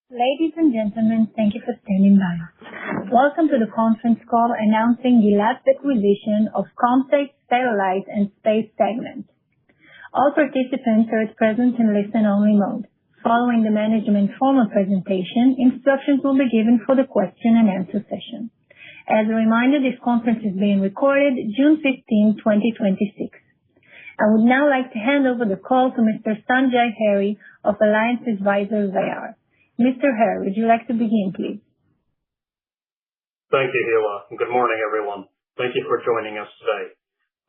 Ladies and gentlemen, thank you for standing by. Welcome to the conference call announcing Gilat's acquisition of Comtech Satellite and Space segment. All participants are at present in listen-only mode. Following the management formal presentation, instructions will be given for the question and answer session. As a reminder, this conference is being recorded June 15, 2026. I would now like to hand over the call to Mr. Sanjay Harry of Alliance Advisors IR. Mr. Harry, would you like to begin, please? Thank you, Hila, and good morning, everyone. Thank you for joining us today.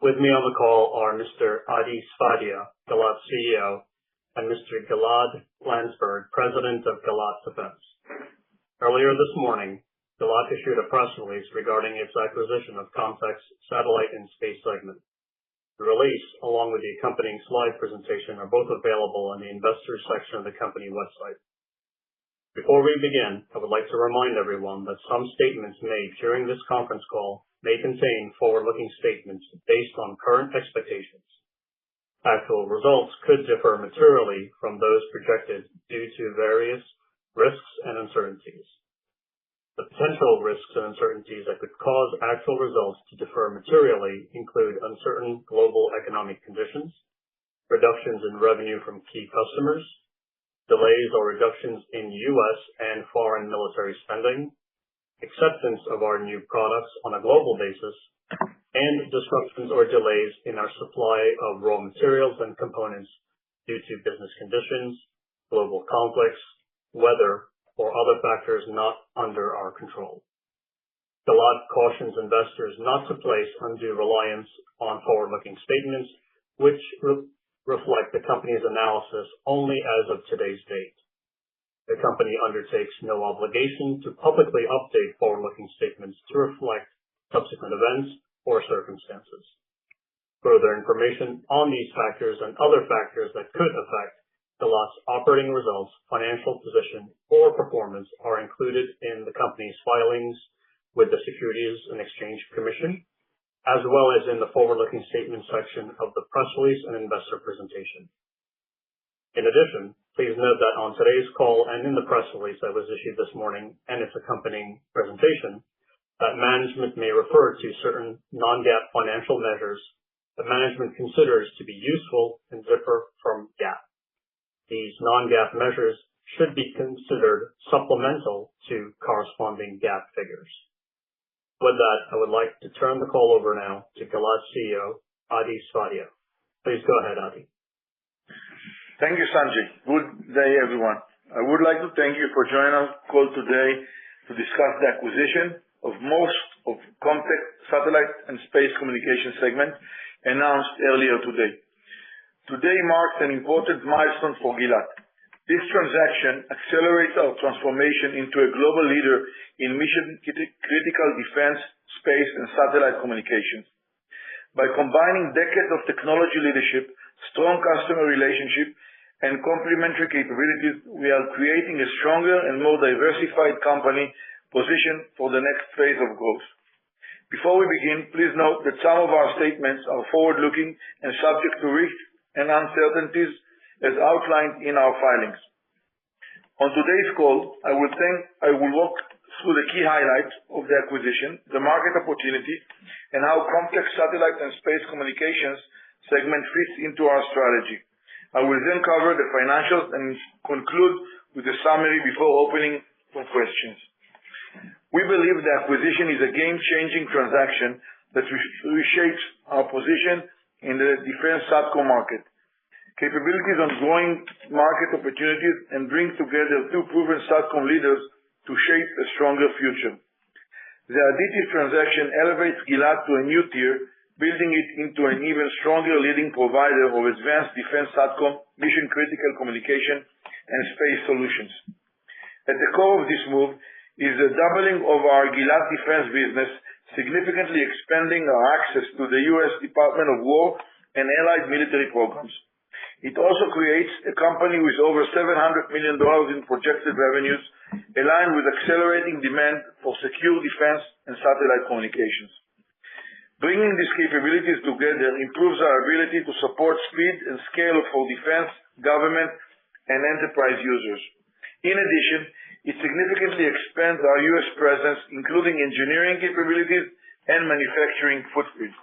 With me on the call are Mr. Adi Sfadia, Gilat CEO, and Mr. Gilad Landsberg, President of Gilat Defense. Earlier this morning, Gilat issued a press release regarding its acquisition of Comtech's Satellite and Space segment. The release, along with the accompanying slide presentation, are both available on the investors section of the company website. Before we begin, I would like to remind everyone that some statements made during this conference call may contain forward-looking statements based on current expectations. Actual results could differ materially from those projected due to various risks and uncertainties. The potential risks and uncertainties that could cause actual results to differ materially include uncertain global economic conditions, reductions in revenue from key customers, delays or reductions in U.S. and foreign military spending, acceptance of our new products on a global basis, and disruptions or delays in our supply of raw materials and components due to business conditions, global conflicts, weather, or other factors not under our control. Gilat cautions investors not to place undue reliance on forward-looking statements, which reflect the company's analysis only as of today's date. The company undertakes no obligation to publicly update forward-looking statements to reflect subsequent events or circumstances. Further information on these factors and other factors that could affect Gilat's operating results, financial position, or performance are included in the company's filings with the Securities and Exchange Commission, as well as in the forward-looking statement section of the press release and investor presentation. In addition, please note that on today's call and in the press release that was issued this morning and its accompanying presentation, that management may refer to certain non-GAAP financial measures that management considers to be useful and differ from GAAP. These non-GAAP measures should be considered supplemental to corresponding GAAP figures. With that, I would like to turn the call over now to Gilat CEO, Adi Sfadia. Please go ahead, Adi. Thank you, Sanjay. Good day, everyone. I would like to thank you for joining our call today to discuss the acquisition of most of Comtech Satellite and Space Communications segment announced earlier today. Today marks an important milestone for Gilat. This transaction accelerates our transformation into a global leader in mission-critical defense, space, and satellite communications. By combining decades of technology leadership, strong customer relationship, and complementary capabilities, we are creating a stronger and more diversified company positioned for the next phase of growth. Before we begin, please note that some of our statements are forward-looking and subject to risks and uncertainties as outlined in our filings. On today's call, I will walk through the key highlights of the acquisition, the market opportunity, and how Comtech Satellite and Space Communications segment fits into our strategy. I will then cover the financials and conclude with a summary before opening for questions. We believe the acquisition is a game-changing transaction that reshapes our position in the defense SATCOM market, capabilities on growing market opportunities, and bring together two proven SATCOM leaders to shape a stronger future. The additive transaction elevates Gilat to a new tier, building it into an even stronger leading provider of advanced defense SATCOM, mission-critical communication, and space solutions. At the core of this move is the doubling of our Gilat defense business, significantly expanding our access to the U.S. Department of War and allied military programs. It also creates a company with over $700 million in projected revenues, aligned with accelerating demand for secure defense and satellite communications. Bringing these capabilities together improves our ability to support speed and scale for defense, government, and enterprise users. In addition, it significantly expands our U.S. presence, including engineering capabilities and manufacturing footprint.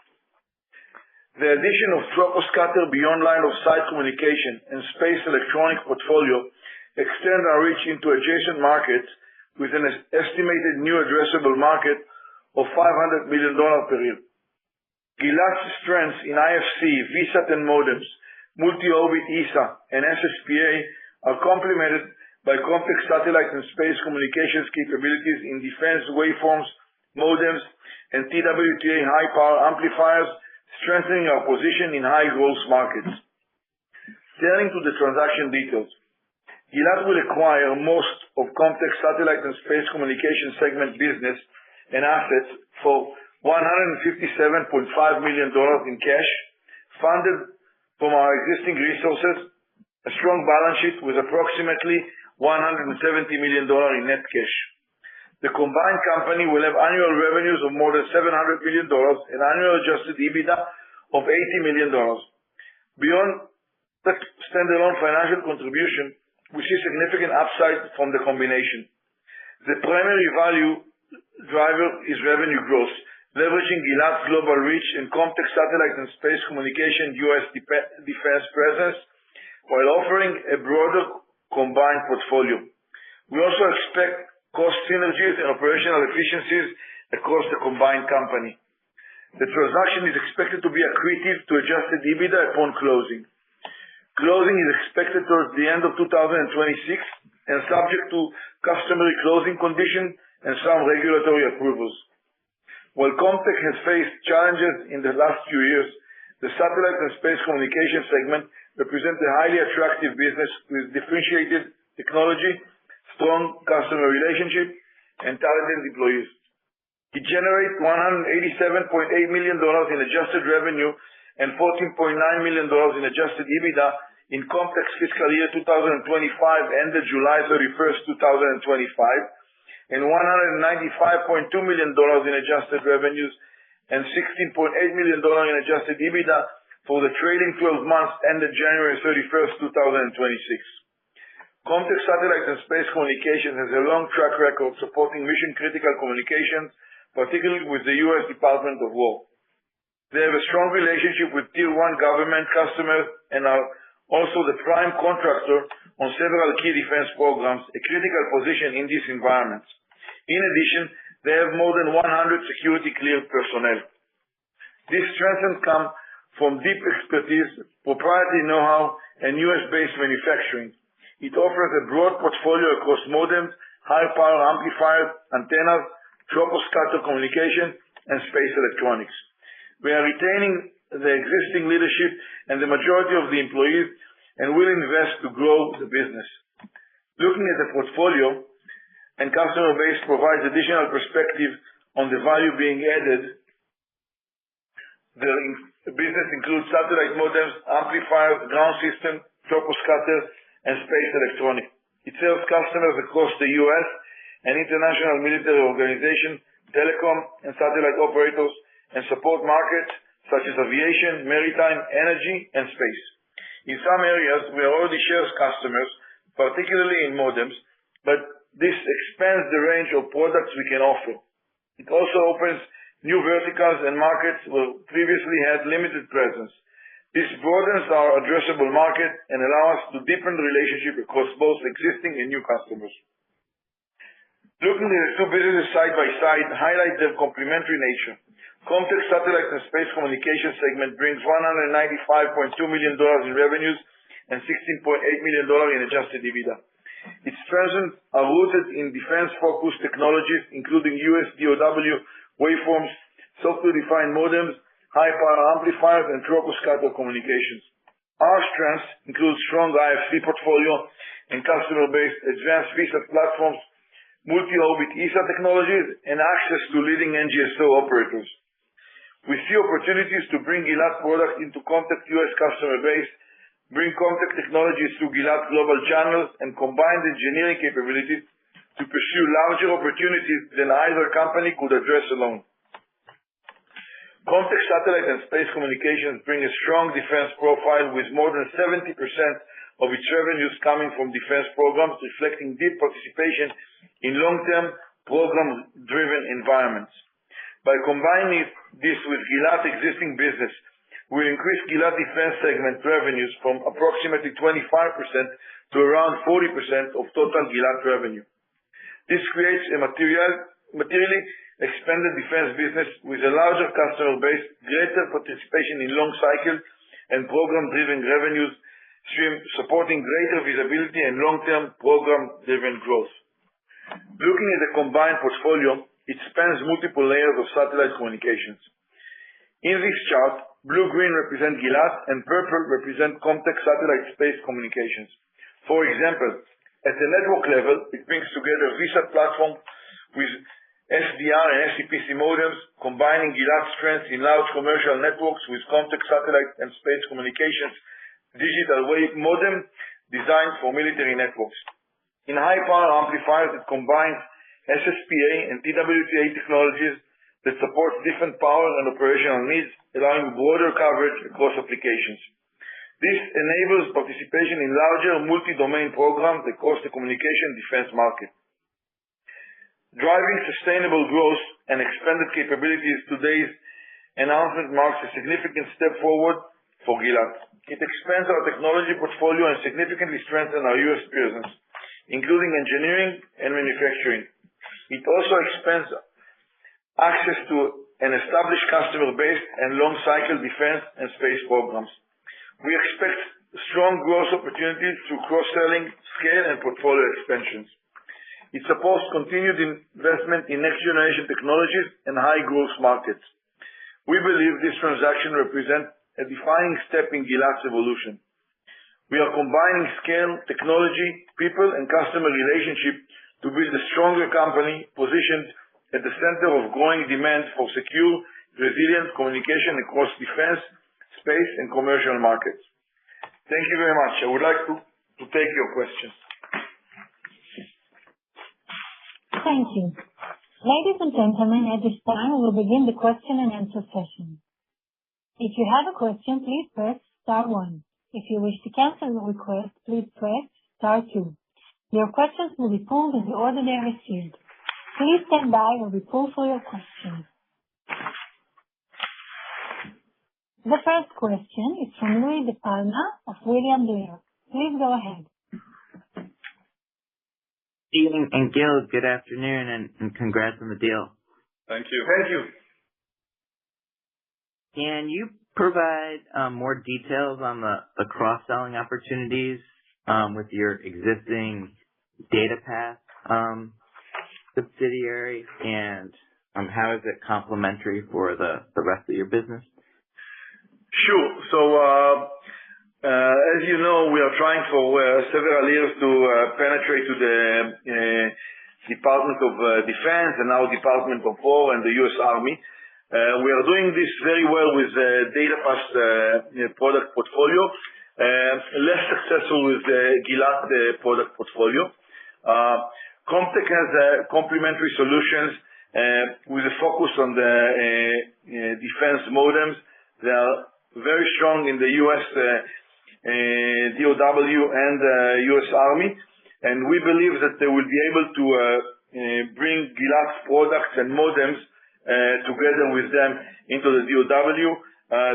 The addition of troposcatter beyond line of sight communication and space electronic portfolio extend our reach into adjacent markets with an estimated new addressable market of $500 million per year. Gilat's strengths in IFC, VSAT and modems, multi-orbit ESA, and SSPA are complemented by Comtech satellite and space communications capabilities in defense waveforms, modems, and TWTA high-power amplifiers, strengthening our position in high-growth markets. Turning to the transaction details. Gilat will acquire most of Comtech's satellite and space communication segment business and assets for $157.5 million in cash, funded from our existing resources, a strong balance sheet with approximately $170 million in net cash. The combined company will have annual revenues of more than $700 million and annual adjusted EBITDA of $80 million. Beyond the standalone financial contribution, we see significant upside from the combination. The primary value driver is revenue growth, leveraging Gilat's global reach and Comtech satellite and space communication U.S. defense presence, while offering a broader combined portfolio. We also expect cost synergies and operational efficiencies across the combined company. The transaction is expected to be accretive to adjusted EBITDA upon closing. Closing is expected towards the end of 2026 and subject to customary closing conditions and some regulatory approvals. While Comtech has faced challenges in the last few years, the satellite and space communication segment represents a highly attractive business with differentiated technology, strong customer relationship, and talented employees. It generates $187.8 million in adjusted revenue and $14.9 million in adjusted EBITDA in Comtech's fiscal year 2025 ended July 31st, 2025, and $195.2 million in adjusted revenues and $16.8 million in adjusted EBITDA for the trailing 12 months ended January 31st, 2026. Comtech Satellite and Space Communications has a long track record supporting mission-critical communications, particularly with the U.S. Department of War. They have a strong relationship with Tier 1 government customers and are also the prime contractor on several key defense programs, a critical position in these environments. In addition, they have more than 100 security-cleared personnel. These strengths come from deep expertise, proprietary know-how, and U.S.-based manufacturing. It offers a broad portfolio across modems, high-power amplifiers, antennas, troposcatter communication, and space electronics. We are retaining the existing leadership and the majority of the employees and will invest to grow the business. Looking at the portfolio and customer base provides additional perspective on the value being added. The business includes satellite modems, amplifiers, ground system, troposcatter, and space electronics. It serves customers across the U.S. and international military organizations, telecom and satellite operators, and support markets such as aviation, maritime, energy, and space. In some areas, we are already shares customers, particularly in modems, but this expands the range of products we can offer. It also opens new verticals and markets where previously had limited presence. This broadens our addressable market and allow us to deepen the relationship across both existing and new customers. Looking at the two businesses side by side highlight their complementary nature. Comtech Satellite and Space Communications segment brings $195.2 million in revenues and $16.8 million in adjusted EBITDA. Its strengths are rooted in defense-focused technologies, including US DOW waveforms, software-defined modems, high-power amplifiers, and troposcatter communications. Our strengths include strong IFC portfolio and customer-based advanced VSAT platforms, multi-orbit ESA technologies, and access to leading NGSO operators. We see opportunities to bring Gilat products into Comtech U.S. customer base, bring Comtech technologies through Gilat global channels, and combine the engineering capabilities to pursue larger opportunities than either company could address alone. Comtech Satellite and Space Communications bring a strong defense profile with more than 70% of its revenues coming from defense programs, reflecting deep participation in long-term program-driven environments. By combining this with Gilat existing business, we increase Gilat defense segment revenues from approximately 25% to around 40% of total Gilat revenue. This creates a materially expanded defense business with a larger customer base, greater participation in long cycle and program-driven revenues stream, supporting greater visibility and long-term program-driven growth. Looking at the combined portfolio, it spans multiple layers of satellite communications. In this chart, blue-green represent Gilat and purple represent Comtech satellite space communications. For example, at the network level, it brings together VSAT platform with SDR and SCPC modems, combining Gilat's strengths in large commercial networks with Comtech satellite and space communications digital wave modem designed for military networks. In high-power amplifiers, it combines SSPA and TWTA technologies that support different power and operational needs, allowing broader coverage across applications. This enables participation in larger multi-domain programs across the communication defense market. Driving sustainable growth and expanded capabilities, today's announcement marks a significant step forward for Gilat. It expands our technology portfolio and significantly strengthens our U.S. presence, including engineering and manufacturing. It also expands access to an established customer base and long-cycle defense and space programs. We expect strong growth opportunities through cross-selling, scale, and portfolio expansions. It supports continued investment in next-generation technologies and high-growth markets. We believe this transaction represents a defining step in Gilat's evolution. We are combining scale, technology, people, and customer relationship to build a stronger company positioned at the center of growing demand for secure, resilient communication across defense, space, and commercial markets. Thank you very much. I would like to take your questions. Thank you. Ladies and gentlemen, at this time, we will begin the question and answer session. If you have a question, please press star 1. If you wish to cancel the request, please press star 2. Your questions will be pulled in the order they are received. Please stand by while we pull for your questions. The first question is from Louis De Palma of William Blair. Please go ahead. Ian and Gil, good afternoon and congrats on the deal. Thank you. Thank you. Can you provide more details on the cross-selling opportunities with your existing DataPath subsidiary, and how is it complementary for the rest of your business? Sure. So, as you know, we are trying for several years to penetrate to the Department of Defense and now Department of War and the U.S. Army. We are doing this very well with DataPath product portfolio, less successful with the Gilat product portfolio. Comtech has complementary solutions with a focus on the defense modems. They are very strong in the U.S. DOW and U.S. Army, and we believe that they will be able to bring Gilat's products and modems together with them into the DOW.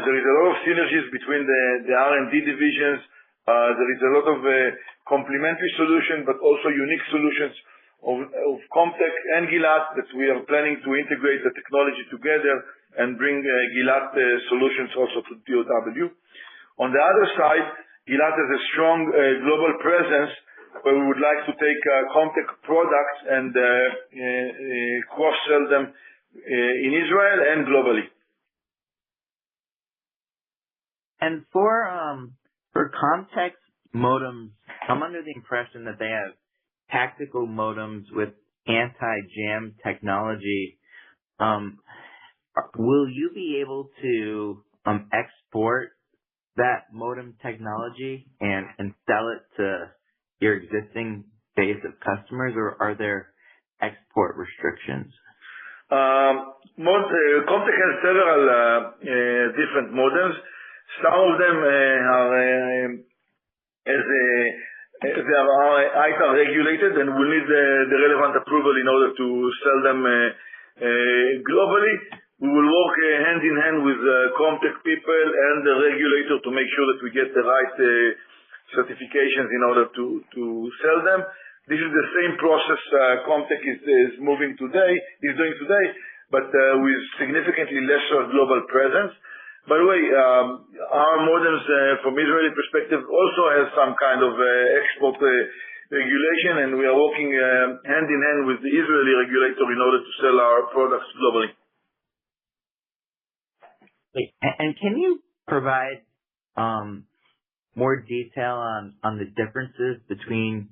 There is a lot of synergies between the R&D divisions. There is a lot of complementary solutions, but also unique solutions of Comtech and Gilat that we are planning to integrate the technology together and bring Gilat solutions also to DOW. On the other side, Gilat has a strong global presence where we would like to take Comtech products and cross-sell them in Israel and globally. And for Comtech's modems, I'm under the impression that they have tactical modems with anti-jam technology. Will you be able to export that modem technology and sell it to your existing base of customers, or are there export restrictions? Comtech has several different modems. Some of them are as they are ITAR regulated and will need the relevant approval in order to sell them globally. We will work hand in hand with Comtech people and the regulator to make sure that we get the right certifications in order to sell them. This is the same process Comtech is doing today, but with significantly lesser global presence. By the way, our modems from Israeli perspective also has some kind of export regulation, and we are working hand in hand with the Israeli regulator in order to sell our products globally. And can you provide more detail on the differences between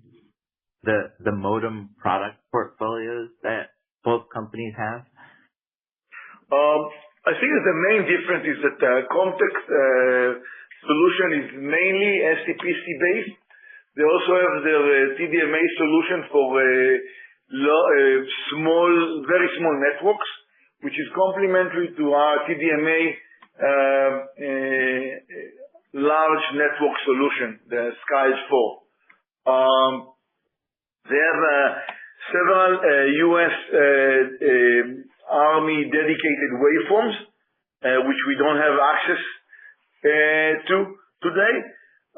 the modem product portfolios that both companies have? I think that the main difference is that Comtech's solution is mainly SCPC based. They also have their TDMA solution for very small networks, which is complementary to our TDMA large network solution, the SkyEdge 4. They have several U.S. Army dedicated waveforms, which we don't have access to today.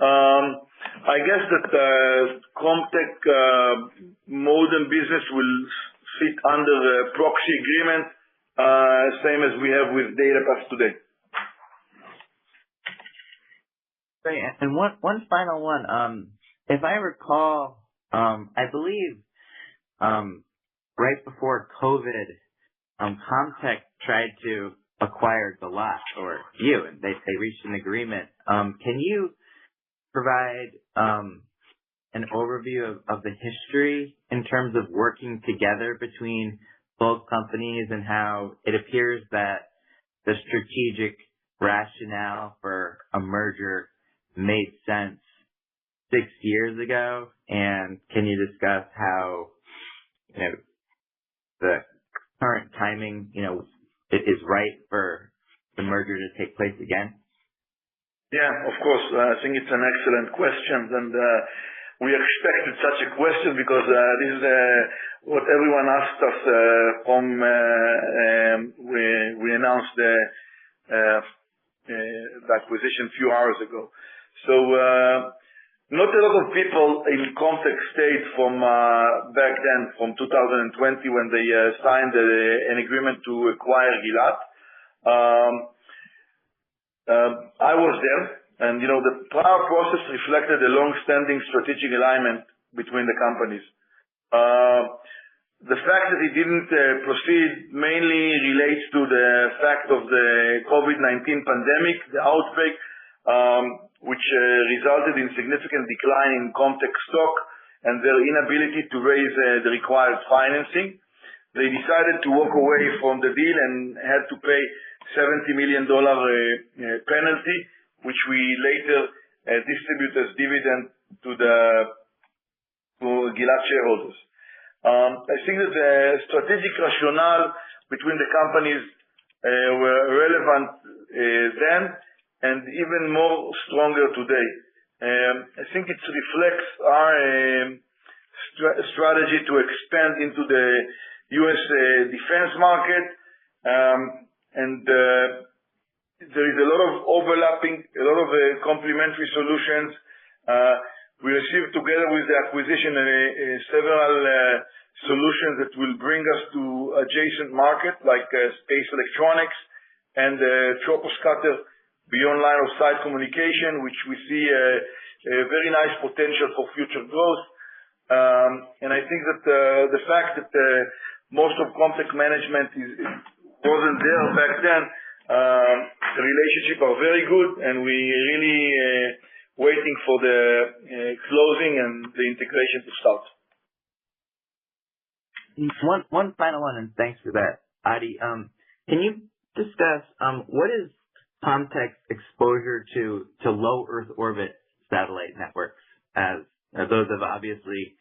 I guess that Comtech modem business will sit under the proxy agreement, same as we have with DataPath today. Great. And one final one. If I recall, I believe right before COVID, Comtech tried to acquire Gilat, or you, and they reached an agreement. Can you provide an overview of the history in terms of working together between both companies and how it appears that the strategic rationale for a merger made sense 6 years ago? And can you discuss how the current timing is right for the merger to take place again? Yeah, of course. I think it's an excellent question, and we expected such a question because this is what everyone asked us from we announced the acquisition a few hours ago. So not a lot of people in Comtech stayed from back then, from 2020, when they signed an agreement to acquire Gilat. I was there, and the prior process reflected a long-standing strategic alignment between the companies. The fact that it didn't proceed mainly relates to the fact of the COVID-19 pandemic, the outbreak, which resulted in significant decline in Comtech stock and their inability to raise the required financing. They decided to walk away from the deal and had to pay $70 million penalty, which we later distribute as dividend to Gilat shareholders. I think that the strategic rationale between the companies were relevant then and even more stronger today. I think it reflects our strategy to expand into the U.S. defense market, and there is a lot of overlapping, a lot of complementary solutions. We received, together with the acquisition, several solutions that will bring us to adjacent markets like space electronics and troposcatter beyond line of sight communication, which we see a very nice potential for future growth. And I think that the fact that most of Comtech management wasn't there back then, the relationship are very good, and we really waiting for the closing and the integration to start. One final one, and thanks for that, Adi. Can you discuss what is Comtech's exposure to low Earth orbit satellite networks, as those have obviously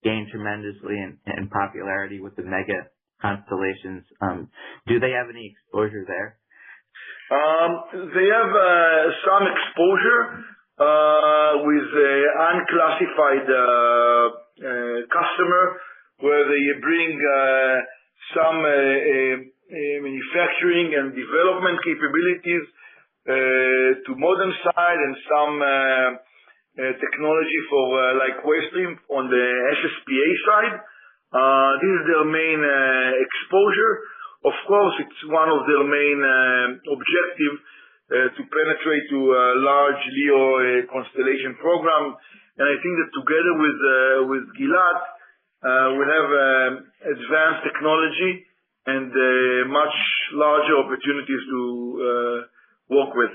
gained tremendously in popularity with the mega constellations? Do they have any exposure there? They have some exposure. with unclassified customer, where they bring some manufacturing and development capabilities to modem side and some technology for like Wavestream on the SSPA side. This is their main exposure. Of course, it's one of their main objective to penetrate to a large LEO constellation program. And I think that together with Gilat, we have advanced technology and much larger opportunities to work with.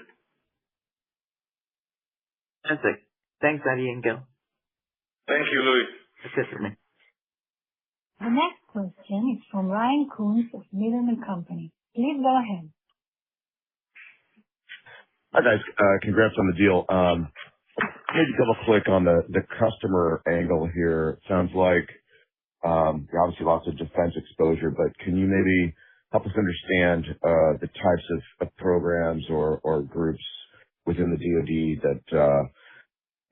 Fantastic. Thanks, Adi and Gil. Thank you, Louis. That's it for me. The next question is from Ryan Coons of Needham & Company. Please go ahead. Hi, guys. Congrats on the deal. Maybe double-click on the customer angle here. Sounds like obviously lots of defense exposure, but can you maybe help us understand the types of programs or groups within the DoD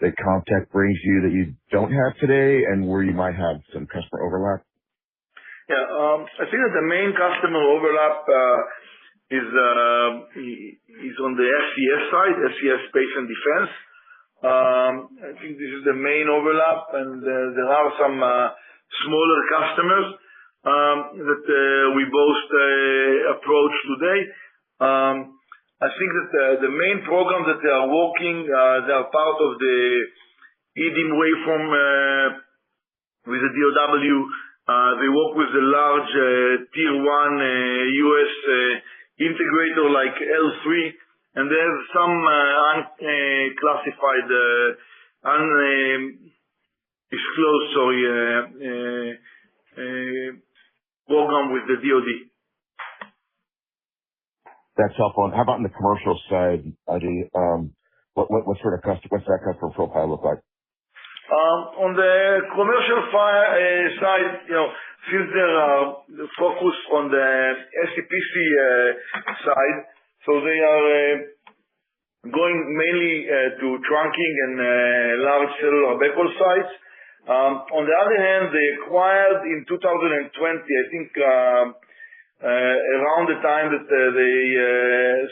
that Comtech brings you that you don't have today, and where you might have some customer overlap? Yeah, I think that the main customer overlap is on the SES side, SES Space and Defense. I think this is the main overlap, and there are some smaller customers that we both approach today. I think that the main program that they are working, they are part of the EDIM waveform with the DOW. They work with the large tier 1 US integrator like L3, and they have some unclassified, undisclosed program with the DoD. That's helpful. And how about on the commercial side, Adi? What sort of what's that customer profile look like? On the commercial side, since they're focused on the SCPC side, so they are going mainly to trunking and large cellular backhaul sites. On the other hand, they acquired in 2020, I think, around the time that they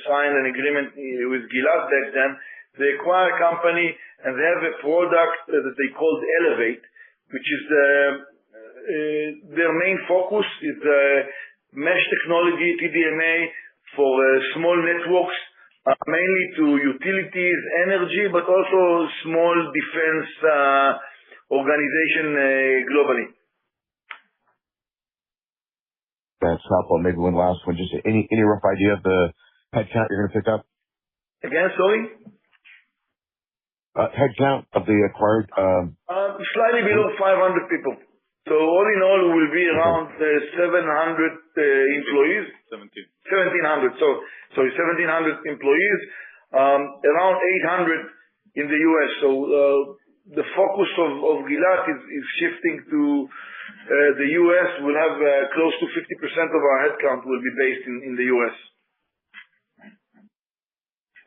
signed an agreement with Gilat back then, they acquired a company and they have a product that they called Elevate, which is their main focus is mesh technology, TDMA, for small networks, mainly to utilities, energy, but also small defense organization globally. That's helpful. Maybe one last one. Just any rough idea of the headcount you're going to pick up? Again, sorry? Headcount of the acquired. Slightly below 500 people. So all in all, we will be around 700 employees. 1,700. So 1,700 employees. Around 800 in the US. So the focus of Gilat is shifting to the US. We'll have close to 50% of our headcount will be based in the US.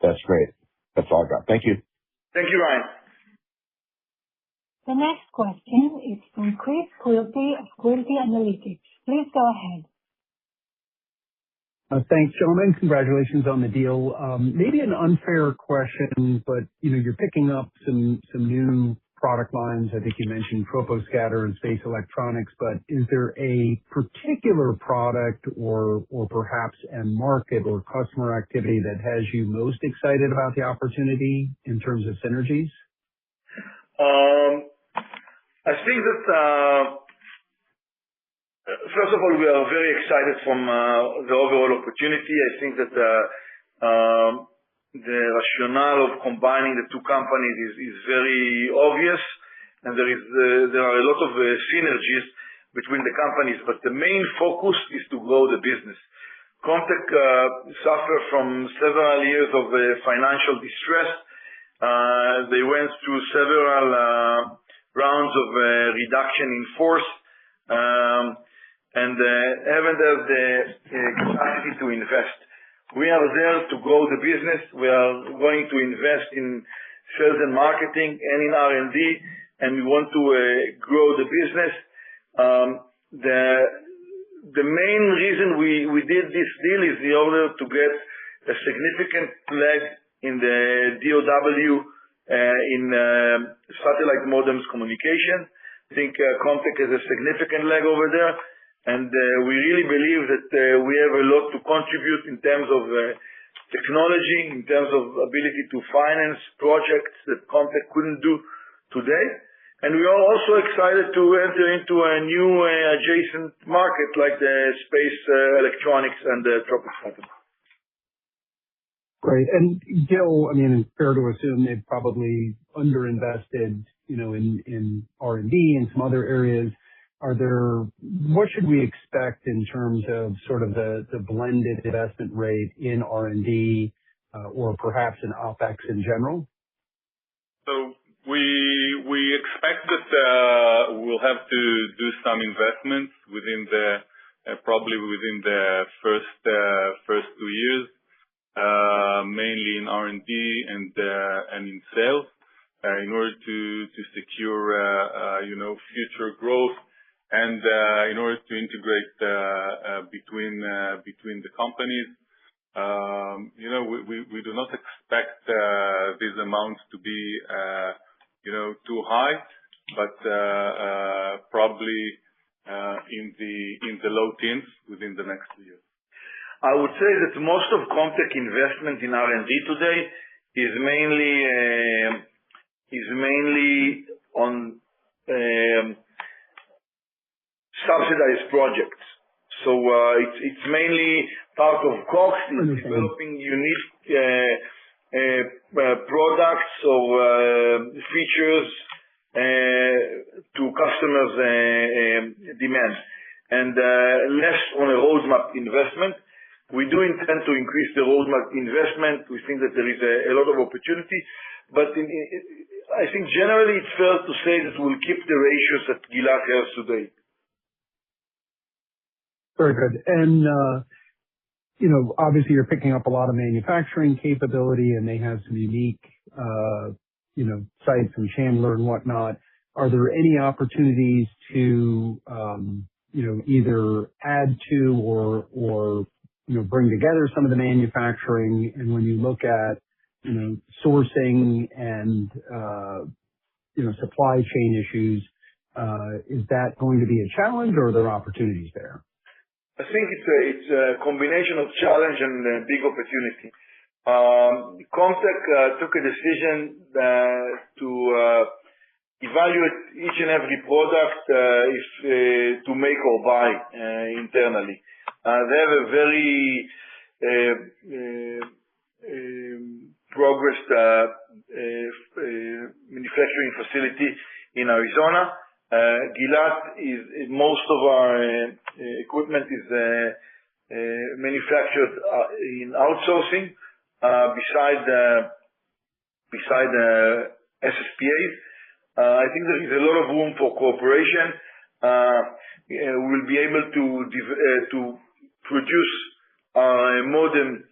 That's great. That's all I got. Thank you. Thank you, Ryan. The next question is from Chris Quilty of Quilty Analytics. Please go ahead. Thanks, gentlemen. Congratulations on the deal. Maybe an unfair question, but you're picking up some new product lines. I think you mentioned troposcatter and space electronics, but is there a particular product or perhaps a market or customer activity that has you most excited about the opportunity in terms of synergies? I think that first of all, we are very excited from the overall opportunity. I think that the rationale of combining the two companies is very obvious, and there are a lot of synergies between the companies, but the main focus is to grow the business. Comtech suffered from several years of financial distress. They went through several rounds of reduction in force, and haven't had the capacity to invest. We are there to grow the business. We are going to invest in sales and marketing and in R&D, and we want to grow the business. The main reason we did this deal is in order to get a significant leg in the DOW in satellite modems communication. I think Comtech has a significant leg over there, and we really believe that we have a lot to contribute in terms of technology, in terms of ability to finance projects that Comtech couldn't do today. And we are also excited to enter into a new adjacent market like the space electronics and troposcatter. Great. And Gil, I mean, it's fair to assume they've probably underinvested, in R&D and some other areas. What should we expect in terms of sort of the blended investment rate in R&D, or perhaps in OpEx in general? So we expect that we'll have to do some investments probably within the first 2 years, mainly in R&D and in sales, in order to secure future growth and in order to integrate between the companies. We do not expect these amounts to be too high, but probably in the low teens within the next 2 years. I would say that most of Comtech investment in R&D today is mainly on subsidized projects. So it's mainly part of cost in developing unique products or features to customers' demand, and less on a roadmap investment. We do intend to increase the roadmap investment. We think that there is a lot of opportunity, but I think generally it's fair to say that we'll keep the ratios that Gilat has today. Very good. And, obviously you're picking up a lot of manufacturing capability, and they have some unique, sites in Chandler and whatnot. Are there any opportunities to, either add to or bring together some of the manufacturing? And when you look at, sourcing and, supply chain issues, is that going to be a challenge, or are there opportunities there? I think it's a combination of challenge and big opportunity. Comtech took a decision to evaluate each and every product if to make or buy internally. They have a very progressed manufacturing facility in Arizona. Gilat most of our equipment is manufactured in outsourcing beside SSPAs. I think there is a lot of room for cooperation. We'll be able to produce a modem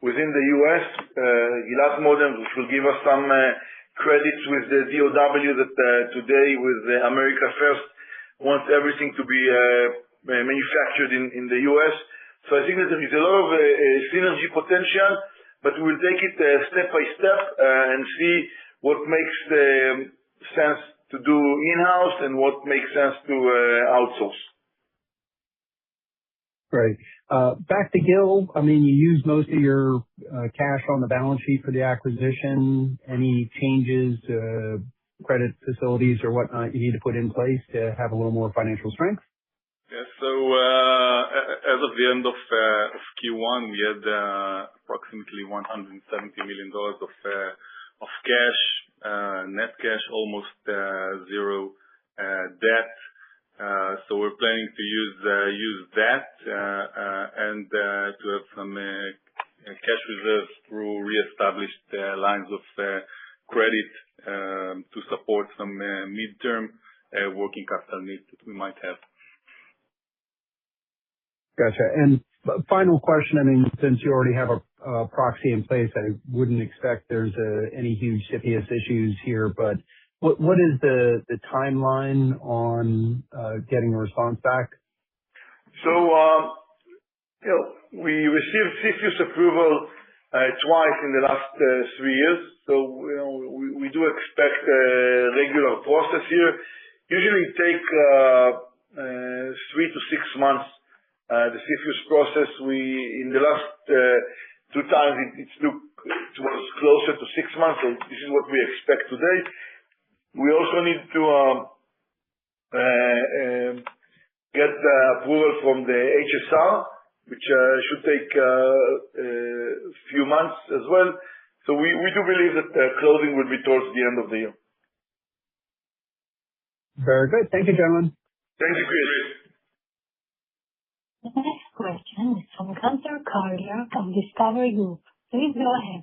within the U.S., Gilat modems, which will give us some credits with the DOW that today with America First wants everything to be manufactured in the U.S. So I think that there is a lot of synergy potential, but we'll take it step by step and see what makes sense to do in-house and what makes sense to outsource. Great. Back to Gil. I mean, you used most of your cash on the balance sheet for the acquisition. Any changes, credit facilities or whatnot you need to put in place to have a little more financial strength? Yes. So as of the end of Q1, we had approximately $170 million of cash, net cash, almost zero debt. So we're planning to use that and to have some cash reserves through reestablished lines of credit to support some midterm working capital needs that we might have. Gotcha. And final question, I mean, since you already have a proxy in place. I wouldn't expect there's any huge CFIUS issues here, but what is the timeline on getting a response back? So, we received CFIUS approval twice in the last 3 years. So, we do expect a regular process here. Usually it take 3 to 6 months. The CFIUS process, in the last 2 times it was closer to 6 months. So this is what we expect today. We also need to get the approval from the HSR, which should take a few months as well. So we do believe that closing will be towards the end of the year. Very good. Thank you, gentlemen. Thank you, Chris. The next question is from Gunther Carlier of Discovery Group. Please go ahead.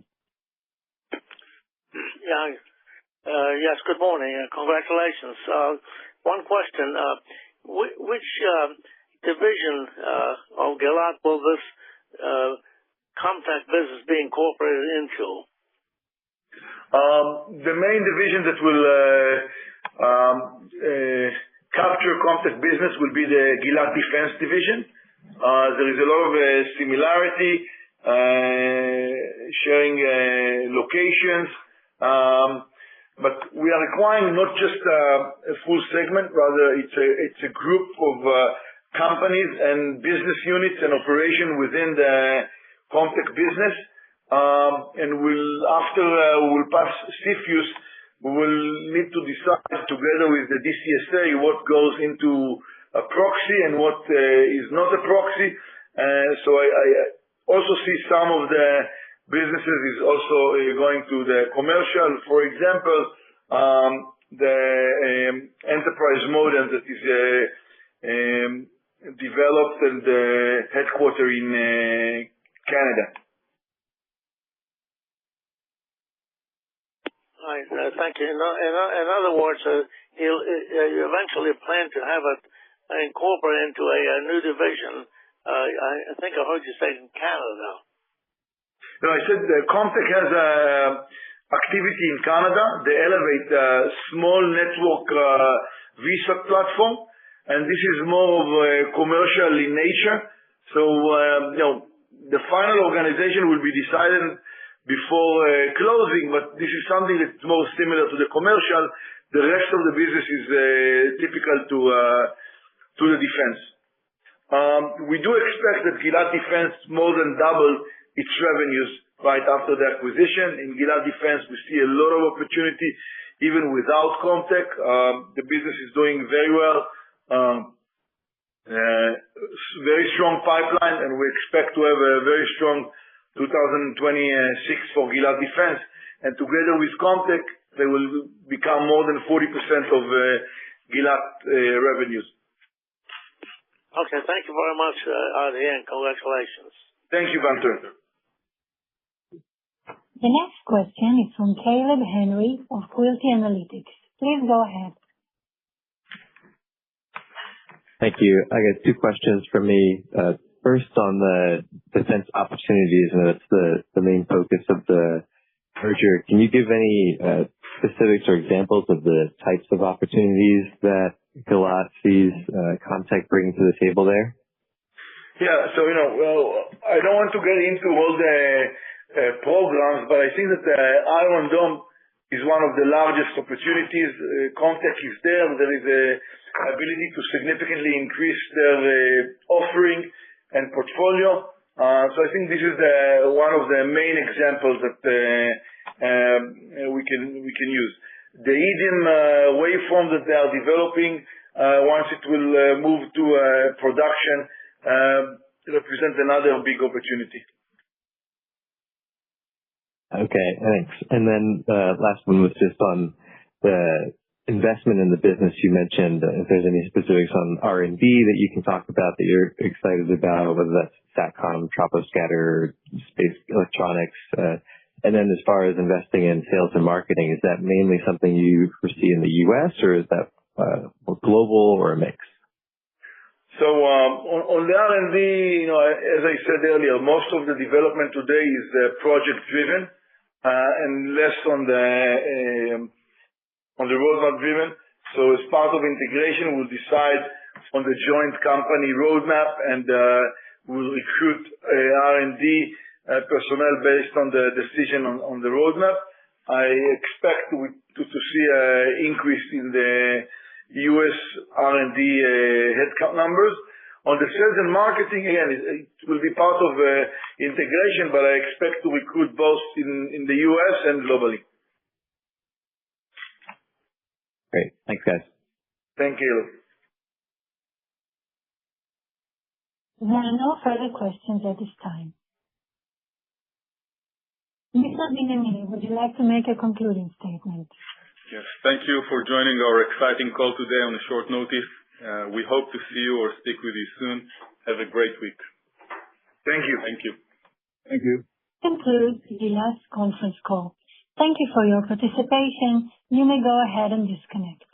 Yes, good morning. Congratulations. One question. Which division of Gilat will this Comtech business be incorporated into? The main division that will capture Comtech business will be the Gilat Defense division. There is a lot of similarity, sharing locations, but we are requiring not just a full segment, rather it's a group of companies and business units and operation within the Comtech business. And after we'll pass CFIUS, we will need to decide together with the DCSA what goes into a proxy and what is not a proxy. So I also see some of the businesses is also going to the commercial. For example, the enterprise modem that is developed and headquartered in Canada. Right. Thank you. In other words, you eventually plan to have it incorporated into a new division. I think I heard you say in Canada. No, I said Comtech has activity in Canada. They elevate a small network VSAT platform, and this is more of a commercial in nature. So, the final organization will be decided before closing, but this is something that's more similar to the commercial. The rest of the business is typical to the defense. We do expect that Gilat Defense more than double its revenues right after the acquisition. In Gilat Defense, we see a lot of opportunity even without Comtech. The business is doing very well. Very strong pipeline, and we expect to have a very strong 2026 for Gilat Defense. And together with Comtech, they will become more than 40% of Gilat revenues. Okay, thank you very much, Adi, and congratulations. Thank you, Gunther. The next question is from Caleb Henry of Quilty Analytics. Please go ahead. Thank you. I got 2 questions for me. First, on the defense opportunities, and that's the main focus of the merger. Can you give any specifics or examples of the types of opportunities that Gilat sees Comtech bringing to the table there? Yeah. So, I don't want to get into all the programs, but I think that the Iron Dome is one of the largest opportunities. Comtech is there. There is a ability to significantly increase their offering and portfolio. So I think this is one of the main examples that we can use. The EDIM waveform that they are developing, once it will move to production, represents another big opportunity. Okay, thanks. And then last one was just on the investment in the business. You mentioned if there's any specifics on R&D that you can talk about that you're excited about, whether that's SATCOM, troposcatter, space electronics. And then as far as investing in sales and marketing, is that mainly something you foresee in the U.S. or is that global or a mix? On the R&D, as I said earlier, most of the development today is project-driven, and less on the roadmap driven. As part of integration, we'll decide on the joint company roadmap, and we'll recruit R&D personnel based on the decision on the roadmap. I expect to see an increase in the U.S. R&D headcount numbers. On the sales and marketing, again, it will be part of integration, but I expect to recruit both in the U.S. and globally. Great. Thanks, guys. Thank you. There are no further questions at this time. Mr. Binyamin, would you like to make a concluding statement? Yes. Thank you for joining our exciting call today on a short notice. We hope to see you or speak with you soon. Have a great week. Thank you. Thank you. Thank you. Concludes the last conference call. Thank you for your participation. You may go ahead and disconnect.